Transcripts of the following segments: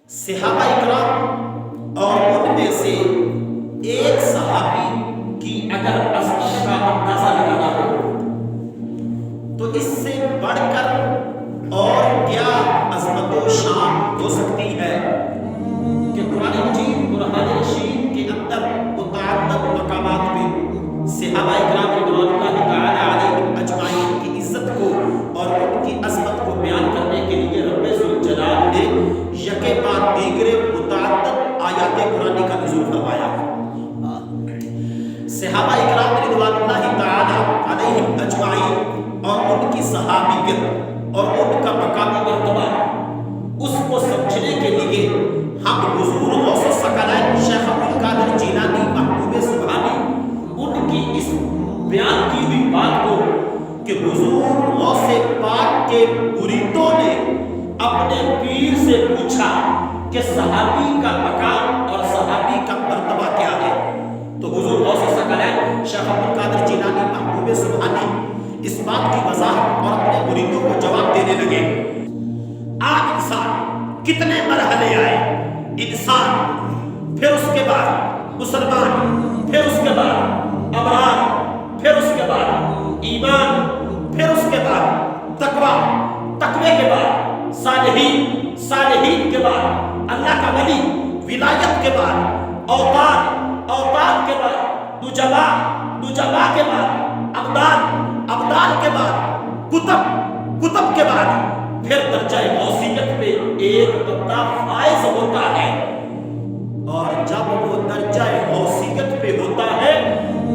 صحابہ اکرام اور ان میں سے ایک صحابی کی اگر عظمت کا اندازہ لگانا ہو تو اس سے بڑھ کر اور کیا عظمت و شان ہو سکتی ہے کہ قرآن مجید قرآن رشید کے اندر متعدد مقامات میں صحابہ اکرام رضوان اللہ تعالی علیہم اجمعین کی عزت کو اور ان کی عظمت کو بیان کرنے کے لیے رب ذوالجلال نے یکے بعد دیگرے متعدد آیات قرآنی کا نزول فرمایا۔ صحابہ اکرام رضوان اللہ تعالی علیہم اجمعین اور ان کی صحابیت اور ان کا مقامی مرتبہ اس کو سمجھنے کے لیے ہم حضور غوث الثقلین شیخ عبد القادر جیلانی محبوب سبحانی ان کی اس بیان کی ہوئی بات کو کہ حضور غوث پاک کے مریدوں نے اپنے پیر سے پوچھا کہ صحابی کا مقام اور صحابی کا مرتبہ کیا ہے، تو حضور غوث الثقلین شیخ عبد القادر جیلانی محبوب سبحانی اس بات کی وضاحت اور اپنے مریدوں کو جواب دینے لگے۔ آج انسان کتنے مرحلے آئے، انسان، پھر اس کے بعد مسلمان، پھر اس کے بعد ابرار، پھر اس کے بعد ایمان، پھر اس کے بعد تقوی، تقوی کے بعد صالحین، صالحین کے بعد اللہ کا ولی، ولایت کے بعد اوتاد، اوتاد کے بعد نجبا، نجبا کے بعد ابدال، ابدال کے بعد کتب، کتب کے بعد پھر درجہ غوثیت پہ ایک بندہ فائز ہوتا ہے، اور جب وہ درجہ غوثیت پہ ہوتا ہے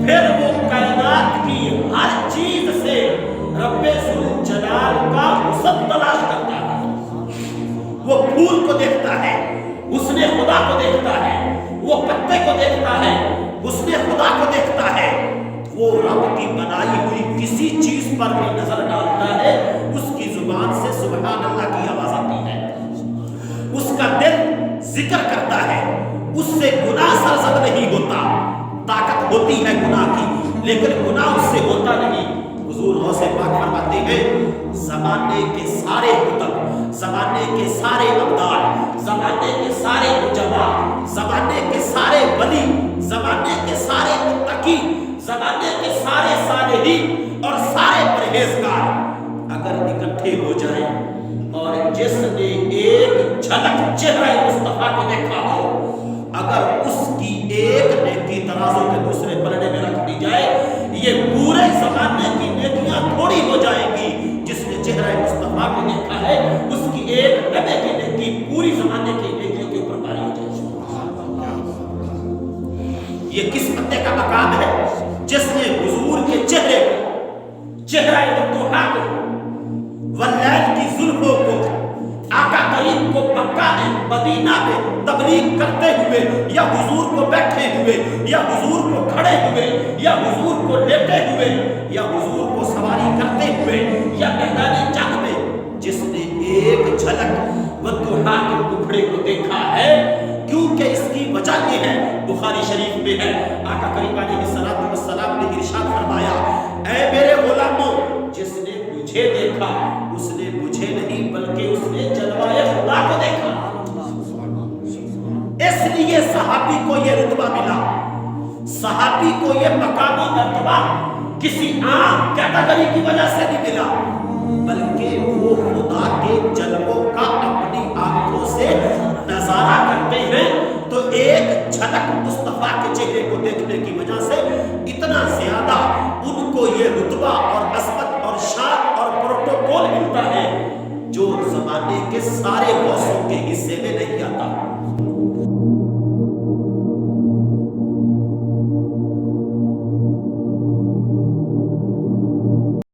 پھر وہ کائنات کی ہر چیز سے رب ذوالجلال کا حسن تلاش کرتا ہے۔ وہ پھول کو دیکھتا ہے، حسن خدا کو دیکھتا ہے، وہ پتے کو دیکھتا ہے، حسن خدا کو دیکھتا ہے، وہ رب کی بنائی ہوئی کسی چیز پر بھی نظر ڈالتا ہے، اس کی زبان سے سبحان اللہ کی آواز آتی ہے، اس کا دل ذکر کرتا ہے، اس سے گناہ سرزد نہیں ہوتا، طاقت ہوتی ہے گناہ کی لیکن گناہ اس سے ہوتا نہیں۔ حضور غوث پاک فرماتے ہیں زمانے کے سارے کتب، زمانے کے سارے ابدال، زمانے کے سارے نجبا، زمانے کے سارے ولی، زمانے کے سارے متقی، زمانے کے سارے صالحین اور سارے پرہیزگار اگر اکٹھے ہو جائیں اور جس نے ایک جھلک چہرہ مصطفیٰ کو دیکھا ہو، اگر اس کی ایک نیکی ترازو کے دوسرے پلڑے میں رکھ دی جائے، یہ پورے زمانے کی نیکیاں تھوڑی ہو جائیں گی۔ جس نے چہرہ مصطفیٰ کو دیکھا ہے اس کی ایک نبی کی نیکی پوری زمانے کی نیکیوں کے اوپر بھاری ہو جائے گی۔ یہ کس بندے کا مقام ہے جس نے حضور کے چہرے کو، چہرہ مطہع کو، واللیل کی زلفوں کو، آقا کریم کو مکہ میں، مدینہ میں تبلیغ کرتے ہوئے، یا حضور کو بیٹھے ہوئے، یا حضور کو کھڑے ہوئے، یا حضور کو لیٹے ہوئے، یا حضور کو سواری کرتے ہوئے، یا میدان جنگ میں جس نے ایک جھلک والضحیٰ کے ٹکڑے کو دیکھا ہے، کیونکہ اس کی وجہ یہ ہے، بخاری شریف میں ہے، آقا کریم علیہ السلام نے ارشاد فرمایا، اے میرے غلاموں، جس نے مجھے دیکھا اس نے مجھے نہیں بلکہ اس نے جلوہ خدا کو دیکھا۔ اس لیے صحابی کو یہ رتبہ ملا، صحابی کو یہ مقام و مرتبہ کسی عام کیٹیگری کی وجہ سے نہیں ملا، بلکہ وہ خدا کے جلووں کا اپنی آنکھوں سے نظارہ کرتے ہیں تو ایک جھلک مصطفیٰ کے چہرے کو دیکھنے کی وجہ سے اتنا زیادہ ان کو یہ رتبہ اور عظمت اور شان اور پروٹوکول ملتا ہے جو زمانے کے سارے غوثوں کے حصے میں نہیں